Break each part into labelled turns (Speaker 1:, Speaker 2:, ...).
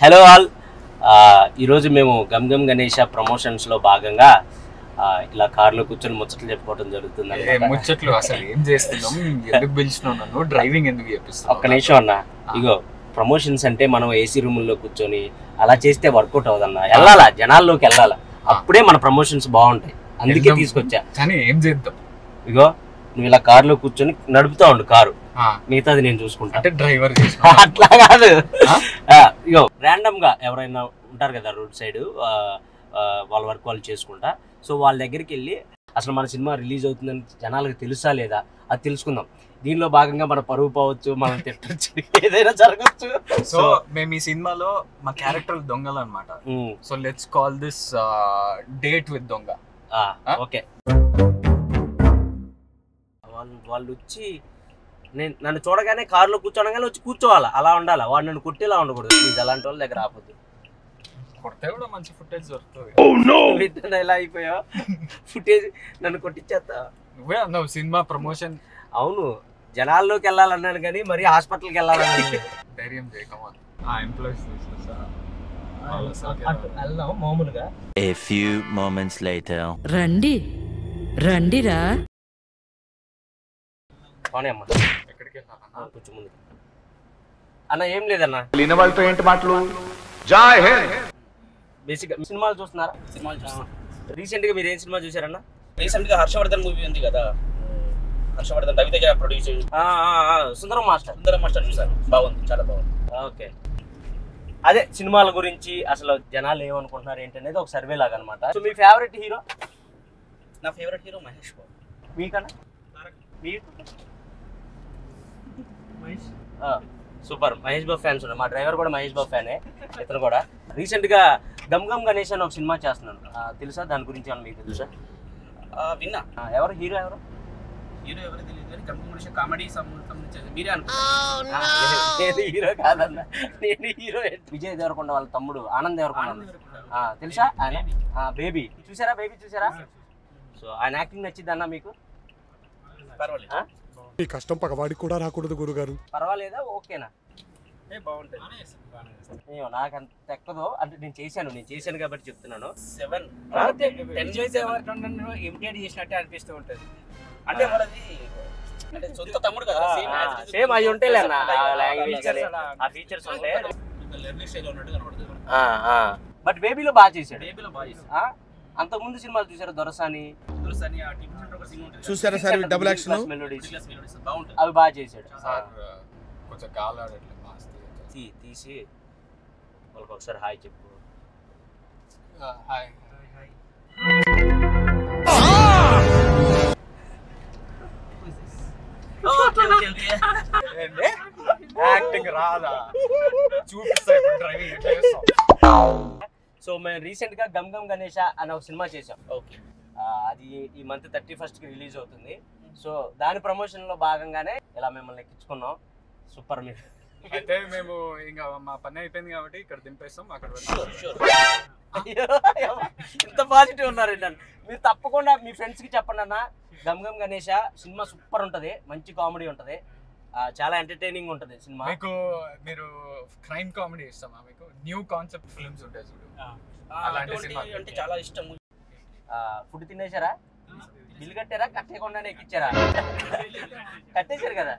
Speaker 1: Hello all, ఈరోజు మేము gum Gam Ganesha ప్రమోషన్స్లో భాగంగా ఇలా కార్లో కూర్చొని ముచ్చట్లు చెప్పుకోవడం జరుగుతుంది.
Speaker 2: ముచ్చట్లు అసలు ఏం చేస్తున్నాం, ఎందుకు పిలిచినావు నన్ను, డ్రైవింగ్ ఎందుకు చెప్పిస్తావు?
Speaker 1: ఒక్క నిమిషం అన్న, ఇగో ప్రమోషన్స్ అంటే మనం ఏసీ రూముల్లో కూర్చొని అలా చేస్తే వర్కౌట్ అవ్వదన్న. వెళ్ళాలా, జనాల్లోకి వెళ్ళాలా, అప్పుడే మన ప్రమోషన్స్ బాగుంటాయి. అందుకే తీసుకొచ్చా.
Speaker 2: కానీ ఏం చేద్దాం,
Speaker 1: ఇగో నువ్వు ఇలా కార్లో కూర్చొని నడుపుతా ఉండు కారు, మిగతాది నేను చూసుకుంటా.
Speaker 2: అంటే డ్రైవర్
Speaker 1: అట్లా కాదు, ఇగో ర్యాండమ్ గా ఎవరైనా ఉంటారు కదా రోడ్ సైడ్, వాళ్ళ వర్క్ వాళ్ళు చేసుకుంటా. సో వాళ్ళ దగ్గరికి వెళ్ళి అసలు మన సినిమా రిలీజ్ అవుతుందని జనాలకు తెలుసా లేదా అది తెలుసుకుందాం. దీనిలో భాగంగా మన పరువు పోవచ్చు, మనం తిట్టచ్చు, ఏదైనా జరగచ్చు.
Speaker 2: సో మేము ఈ సినిమాలో మా క్యారెక్టర్ దొంగలు అనమాట. So let's call this date with దొంగ.
Speaker 1: ఓకే, వాళ్ళు వచ్చి నన్ను చూడగానే కారులో కూర్చోనగానే వచ్చి కూర్చోవాలా, అలా ఉండాలా. వాడు నన్ను కొట్టేలా ఉండకూడదు. ప్లీజ్ అలాంటి వాళ్ళ దగ్గర ఆపొద్దు.
Speaker 2: కొడితే కూడా మంచి ఫుటేజ్ దొరుకుతుంది.
Speaker 1: ఎలా అయిపోయావు, ఫుటేజ్ నన్ను కొట్టించేస్తా.
Speaker 2: నువ్వే అన్నావు సినిమా ప్రమోషన్.
Speaker 1: అవును, జనాల్లోకి వెళ్ళాలన్నాను కానీ మరి హాస్పిటల్కి వెళ్ళాలన్నాను.
Speaker 2: ధైర్యం చేయకమా ఆ ఎంప్లాయీస్
Speaker 1: వెళ్దాం మామూలుగా.
Speaker 3: A few moments later.
Speaker 4: రండి రండిరా.
Speaker 1: అమ్మా
Speaker 2: ఎక్కడికి వెళ్ళాలన్నా?
Speaker 1: కొంచెం ముందు అన్న. ఏం లేదన్నా,
Speaker 5: వాళ్ళతో ఏంటి మాటలు? జై హింద్.
Speaker 1: బేసిక్ సినిమాలు చూస్తున్నారా? సినిమాలు చూస్తున్నా. రీసెంట్ గా మీరు ఏం సినిమా చూసారన్నా?
Speaker 6: రీసెంట్ గా హర్షవర్ధన్ మూవీ ఉంది కదా, హర్షవర్ధన్ రవితేజ ప్రొడ్యూస్,
Speaker 1: సుందరం మాస్టర్
Speaker 6: చూసాను. బాగుంది, చాలా బాగుంది.
Speaker 1: ఓకే, అదే సినిమాల గురించి అసలు జనాలు ఏమనుకుంటున్నారు ఏంటనేది ఒక సర్వే లాగా అనమాట. సో మీ ఫేవరెట్ హీరో?
Speaker 6: నా ఫేవరెట్ హీరో మహేష్ బాబు.
Speaker 1: మీకన్నా? సూపర్, మహేష్ బాబు ఫ్యాన్స్ ఉన్నారు. మా డ్రైవర్ కూడా మహేష్ బాబు ఫ్యానే, ఇతను కూడా. రీసెంట్ గా గమ్ గమ్ గణేష్ అని ఒక సినిమా చేస్తున్నాను, తెలుసా? దాని గురించి ఏమన్నా మీకు తెలుసా?
Speaker 6: విన్నా.
Speaker 1: ఎవరు హీరో?
Speaker 6: హీరో ఎవరు తెలియదు కానీ గమ్ గమ్ కామెడీ సంబంధించి మీరే
Speaker 1: నేను హీరో కాదన్న, నేను హీరో విజయ్ దేవరకొండ వాళ్ళ తమ్ముడు ఆనంద్ దేవరకొండ, తెలుసా? ఆయన బేబీ చూసారా? బేబీ చూసారా? సో ఆయన యాక్టింగ్ నచ్చింది అన్న మీకు?
Speaker 6: పర్వాలేదు.
Speaker 7: ఈ కష్టం పగవాడికి కూడా రాకూడదు గురుగారు.
Speaker 1: పర్వాలేదా? ఓకేనా?
Speaker 6: బాగుంటుంది.
Speaker 1: నాకు అంత ఎక్కదో, అంటే నేను చేశాను కాబట్టి చెప్తున్నాను.
Speaker 6: 7 ఇమిటేట్ చేసినట్టే అనిపిస్తూ ఉంటుంది. అంటే వాళ్ళది అంటే సొంత తమ్ముడు కదా,
Speaker 1: సేమ్ అవి ఉంటాయి అన్న, లాంగ్వేజ్ కానీ ఆ ఫీచర్స్ ఉంటాయి.
Speaker 6: లెర్నింగ్ స్టైల్ ఉన్నట్టు కనబడుతుంది.
Speaker 1: బట్ బేబీలో బాగా చేశాడు. అంతకు ముందు సినిమాలు చూసారా? దొరసాని
Speaker 5: చూసారా సార్ డబుల్ యాక్షన్
Speaker 1: మెలోడీస్, అవి బాగా చేశాడు.
Speaker 2: కొంచెం కాలాడు
Speaker 1: తీసి వాళ్ళకి ఒకసారి హాయ్ చెప్పు.
Speaker 2: హాయ్. యాక్టింగ్ రాదా? చూపిస్తా డ్రైవింగ్ ఎట్లా చేస్తాం.
Speaker 1: సో మేము రీసెంట్ గా గమ్ గమ్ గణేష అనే ఒక సినిమా చేసాం.
Speaker 6: ఓకే,
Speaker 1: అది ఈ మంత్ 31st కి రిలీజ్ అవుతుంది. సో దాని ప్రమోషన్ లో భాగంగానే ఇలా మిమ్మల్ని ఎక్కించుకున్నాం. సూపర్. మీరు
Speaker 2: అయితే మేము ఇంకా మా పని అయిపోయింది కాబట్టి ఇక్కడ దింపేస్తాం. అక్కడ
Speaker 1: ఇంత పాజిటివ్ ఉన్నారు ఏంటంటే మీరు తప్పకుండా మీ ఫ్రెండ్స్ కి చెప్పండి అన్న. గమ్ గమ్ గణేష సినిమా సూపర్ ఉంటది, మంచి కామెడీ ఉంటది, చాలా ఎంటర్టైనింగ్ ఉంటది సినిమా.
Speaker 2: మీకు మీరు క్రైమ్ కామెడీ ఇస్తామా? మీకు న్యూ కాన్సెప్ట్ ఫిల్మ్స్ ఉంటాయి చూడు, అలాంటి సినిమా
Speaker 6: అంటే చాలా ఇష్టం.
Speaker 1: ఫుడ్ తినేసారా? బిల్లు కట్టారా? కట్టేయకుండానే ఎక్కిచ్చారా? కట్టేశారు కదా.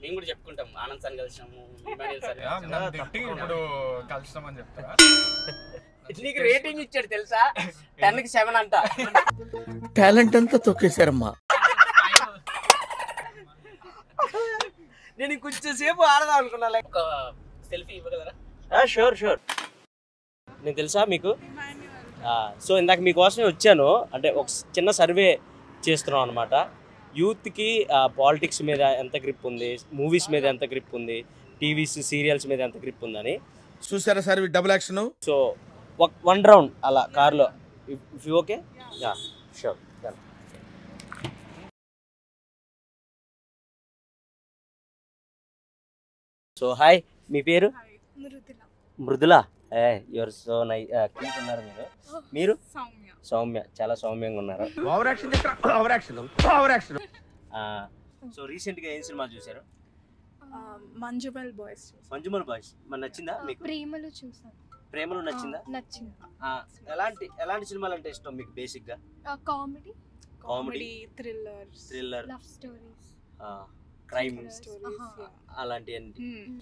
Speaker 6: మేము కూడా చెప్పుకుంటాం, ఆనంద్ సార్ కలిసాము,
Speaker 2: ఇప్పుడు కలుస్తామని చెప్తారా?
Speaker 1: నీకు రేటింగ్ ఇచ్చాడు తెలుసా? 10కి 7 అంట.
Speaker 3: టాలెంట్ అంతా తొక్కేశారమ్మా.
Speaker 1: నేను కొంచెం సేపు ఆడదాం అనుకున్నా.
Speaker 6: ఒక సెల్ఫీ ఇవ్వగలరా?
Speaker 1: షూర్. నేను తెలుసా మీకు? సో ఇందాక మీకోసమే వచ్చాను. అంటే ఒక చిన్న సర్వే చేస్తున్నాం అనమాట. యూత్కి పాలిటిక్స్ మీద ఎంత గ్రిప్ ఉంది, మూవీస్ మీద ఎంత గ్రిప్ ఉంది, టీవీస్ సీరియల్స్ మీద ఎంత గ్రిప్ ఉందని.
Speaker 5: చూసారా sir double action?
Speaker 1: So 1 round అలా కార్లో, if you okay? Sure. So hi, మీ పేరు? Mridula. Your so nice, cute ఉన్నారు మీరు. మీరు? సౌమ్య, చాలా సౌమ్యంగా ఉన్నారు.
Speaker 5: Over action.
Speaker 1: సో రీసెంట్ గా ఏం సినిమా చూసారు?
Speaker 8: మంజుమల్ బాయ్స్.
Speaker 1: మంజుమల్ బాయ్స్ మన నచ్చిందా మీకు?
Speaker 9: ప్రేమలు చూసాను.
Speaker 1: ప్రేమలు నచ్చిందా?
Speaker 9: నచ్చింది.
Speaker 1: ఎలాంటి సినిమాలు అంటే ఇష్టం మీకు బేసిక్ గా?
Speaker 8: Comedy, thriller,
Speaker 9: love stories,
Speaker 1: crime అలాంటివన్నీ.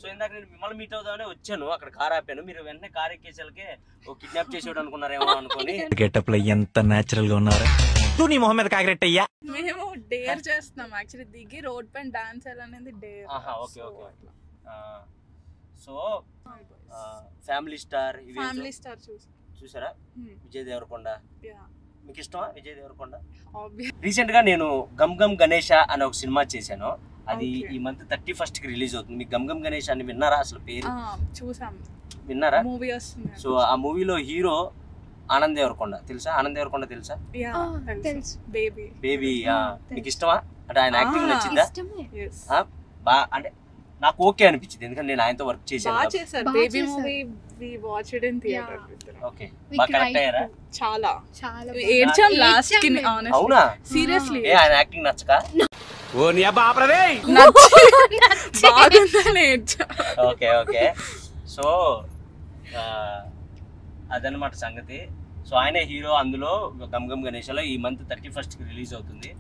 Speaker 1: సో ఇందాక నేను మిమ్మల్ని మీట్ అవుదామని వచ్చాను, అక్కడ కార్ ఆపాను, మీరు వెంటనే కార్ ఎక్కేసరికి ఓ కిడ్నాప్ చేసేవాడు అనుకున్నారేమో అనుకుని.
Speaker 10: గెటప్ లో ఎంత నేచురల్ గా ఉన్నారా? నీ మొహం మీద కాకరెట్టయ్యా.
Speaker 8: మేము డేర్ చేస్తున్నాం యాక్చువల్లీ, దిగి రోడ్ పైన డాన్స్ అనేది dare.
Speaker 1: Okay. So family star చూసారా? విజయ్ దేవరకొండ మీకు ఇష్టమా? విజయ్ దేవరకొండ. రీసెంట్ గా నేను గమ్ గమ్ గణేష అనే ఒక సినిమా చేశాను, అది ఈ మంత్ 31st కి రిలీజ్ అవుతుంది. మీకు గమ్ గమ్ గణేష్ అని విన్నారా? అసలు పేరు విన్నారా? సో ఆ మూవీలో హీరో ఆనంద్ దేవరకొండ తెలుసా? ఆనంద్ దేవరకొండ తెలుసా? బేబీ. మీకు ఇష్టమా? అంటే ఆయన యాక్టింగ్ నచ్చిందా? అంటే నాకు ఓకే అనిపించింది, ఎందుకంటే నేను ఆయనతో వర్క్ చేశాను. ఓకే, బాగా కనెక్ట్ అయ్యారా? అవునా? సీరియస్లీ ఆయన యాక్టింగ్ నచ్చక? ఓకే. సో అదనమాట సంగతి. సో ఆయనే హీరో అందులో గమ్ గమ్ గణేష్లో. ఈ మంత్ 31st కి రిలీజ్ అవుతుంది.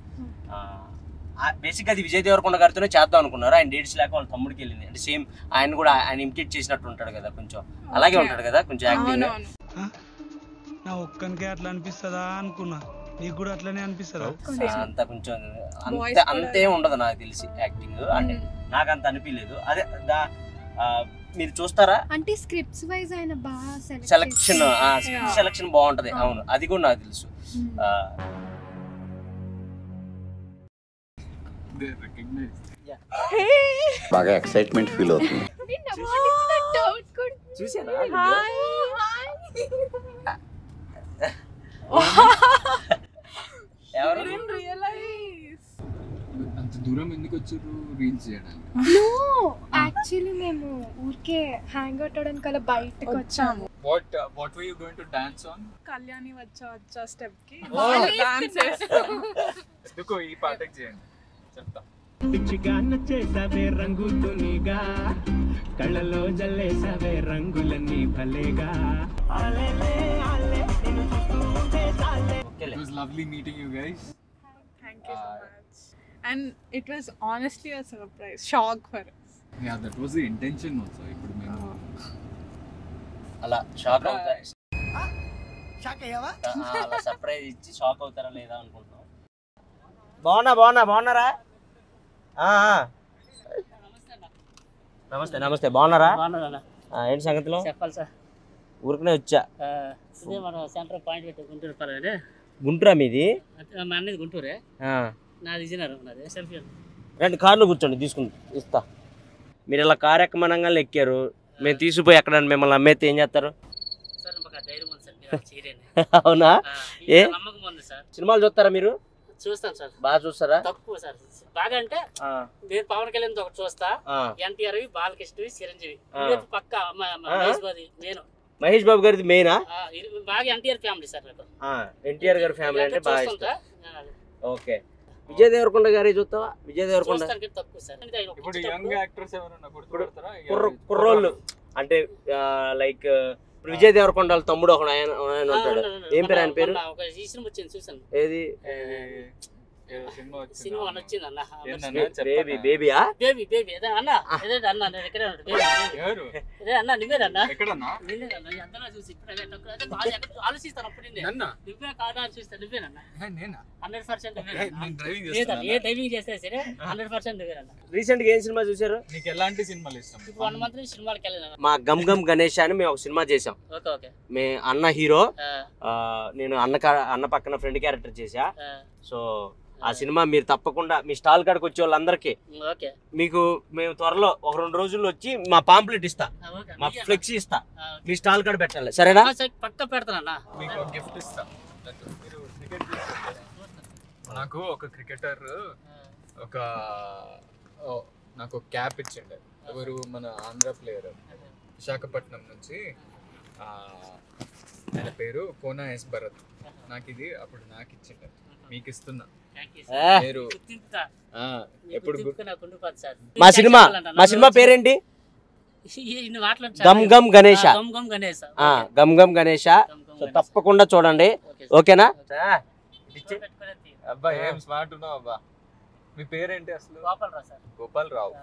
Speaker 1: బేసిక్ అది విజయ్ దేవరకొండ గారితోనే చేద్దాం అనుకున్నారు, ఆయన డేట్స్ లేక వాళ్ళ తమ్ముడికి వెళ్ళింది. అంటే సేమ్ ఆయన కూడా ఆయన ఇమిటేట్ చేసినట్టు ఉంటాడు కదా, కొంచెం అలాగే ఉంటాడు కదా కొంచెం యాక్టింగ్.
Speaker 11: నా ఒక్కనికే అట్లా అనిపిస్తుందా అనుకున్నా, నీకు కూడా అట్లనే అనిపిస్తుందా?
Speaker 1: అంత కొంచెం అంతే ఉండదు నాకు తెలిసి యాక్టింగ్, అంటే నాకు అంత అనిపించలేదు. అదే మీరు చూస్తారా?
Speaker 9: అంటే స్క్రిప్ట్స్ వైజ్ ఆయన బాగా
Speaker 1: సెలక్షన్ బాగుంటది. అవును, అది కూడా నాకు తెలుసు.
Speaker 12: బాగా ఎక్సైట్మెంట్ ఫీల్ అవుతుంది.
Speaker 1: చూసారా?
Speaker 2: అంత దూరం ఎందుకు వచ్చారు రీల్స్ చేయడానికి?
Speaker 9: యాక్చువల్లీ మేము ఊరికే హ్యాంగ్ అవుట్ అవడానికి అలా బయటకు వచ్చాము.
Speaker 2: What were you going to dance on?
Speaker 8: Kalyani వచ్చా స్టెప్ కి
Speaker 2: డాన్స్ చేస్తాం. ఎందుకో ఈ పాటకి చేయండి చెప్తా.
Speaker 13: పిచ్చిగా నచ్చేసావే రంగుతునిగా, కళ్ళలో జల్లేసావే రంగులన్నీ భలేగా.
Speaker 2: It was lovely meeting you guys.
Speaker 8: Thank you so much. And it was honestly a surprise, shock for us.
Speaker 2: Yeah, that was the intention also. ఇప్పుడు మేము
Speaker 1: అలా షాక్ అవుతారా? అలా సర్ప్రైజ్ ఇచ్చి షాక్ అవుతారా లేదా అనుకుంటున్నాం. బాగున్నారా? నమస్తే. బాగున్నారా? ఏంటి సంగతిలో?
Speaker 14: చెప్పాలి సార్.
Speaker 1: ఊరికనే వచ్చా.
Speaker 14: ఇదే మన సెంటర్ పాయింట్ పెట్టి గుంటూరు పర్వాలేదు.
Speaker 1: గుంటూరా మీది?
Speaker 14: మా అన్నది గుంటూరే, నాది విజయనగరం. నాది సెల్ఫీ.
Speaker 1: రెండు కార్లు కూర్చోండి, ఇస్తా. మీరు ఇలా కారు ఎక్కమనంగా ఎక్కారు, మేము తీసుకుపోయి ఎక్కడ మిమ్మల్ని అమ్మేస్తే ఏం చేస్తారు? అవునా? ఏ సినిమాలు చూస్తారా మీరు?
Speaker 14: చూస్తాను సార్.
Speaker 1: బాగా చూస్తారా?
Speaker 14: తక్కువ సార్. బాగా అంటే నేను పవన్ కళ్యాణ్ ఒకటి చూస్తా, ఎన్టీఆర్, బాలకృష్ణ, చిరంజీవి, పక్క
Speaker 1: మహేష్ బాబు గారిది మెయినా?
Speaker 14: బాగా ఎన్టీఆర్ ఫ్యామిలీ సార్.
Speaker 1: ఎన్టీఆర్ గారి ఫ్యామిలీ అంటే బాగా ఇష్టం. ఓకే. విజయ్ దేవరకొండ గారి చూస్తావా? విజయ్ దేవరకొండ
Speaker 2: ఇప్పుడు యంగ్ యాక్టర్స్ ఎవరైనా గుర్తుపడతారా?
Speaker 1: కుర్రోళ్ళు అంటే లైక్ ఇప్పుడు విజయ్ దేవరకొండ వాళ్ళ తమ్ముడు ఒక ఆయన ఉంటాడు, ఏం పేరు ఆయన పేరు? ఏది
Speaker 14: సినిమా వచ్చింది అన్న,
Speaker 1: బేబీయా?
Speaker 14: బేబీ అదే అన్న, అన్న నేను ఎక్కడే అన్న, నువ్వేనన్నా? చూసి ఇప్పుడు ఆలోచిస్తాను. అప్పుడు నువ్వే కాదా అని చూస్తా. నువ్వేనన్నా? 100% ఏ డ్రైవింగ్ చేస్తే సరే 100% నువ్వేనన్నా.
Speaker 1: రీసెంట్ గా ఏం సినిమా చూసారు?
Speaker 2: నీకు ఎలాంటి సినిమాలు ఇష్టం?
Speaker 14: 1 month నుంచి సినిమాలకి వెళ్ళాను.
Speaker 1: మా గమ్ గమ్ గణేష్ అని మేము ఒక సినిమా చేసాం. మే అన్న హీరో, నేను అన్న పక్కన ఫ్రెండ్ క్యారెక్టర్ చేసా. సో ఆ సినిమా మీరు తప్పకుండా మీ స్టాల్ కాడికి వచ్చే వాళ్ళందరికీ మీకు మేము త్వరలో 1-2 రోజుల్లో వచ్చి మా పాంప్లెట్ ఇస్తా, మా ఫ్లెక్సీ ఇస్తా, మీ స్టాల్ కాడ పెట్టాలి. సరేనా?
Speaker 14: పక్క పెడతానన్నా.
Speaker 2: మీకు గిఫ్ట్ ఇస్తా. నాకు ఒక క్రికెటర్ నాకు ఒక క్యాప్ ఇచ్చిండే. ఎవరు? మన ఆంధ్ర ప్లేయర్, విశాఖపట్నం నుంచి. ఆయన పేరు కోనా ఎస్ భరత్. నాకు ఇది అప్పుడు నాకు ఇచ్చిండే, మీకు ఇస్తున్నా. మీరు ఎప్పుడు
Speaker 1: మా సినిమా పేరేంటి? గమ్ గమ్ గణేష. గమ్ గమ్ గణేష. సో తప్పకుండా చూడండి, ఓకేనా?
Speaker 2: అబ్బా ఏం స్మార్ట్ ఉన్నావు అబ్బా. మీ పేరేంటి అసలు?
Speaker 14: గోపాల్ రావు సార్.
Speaker 2: గోపాల్ రావు.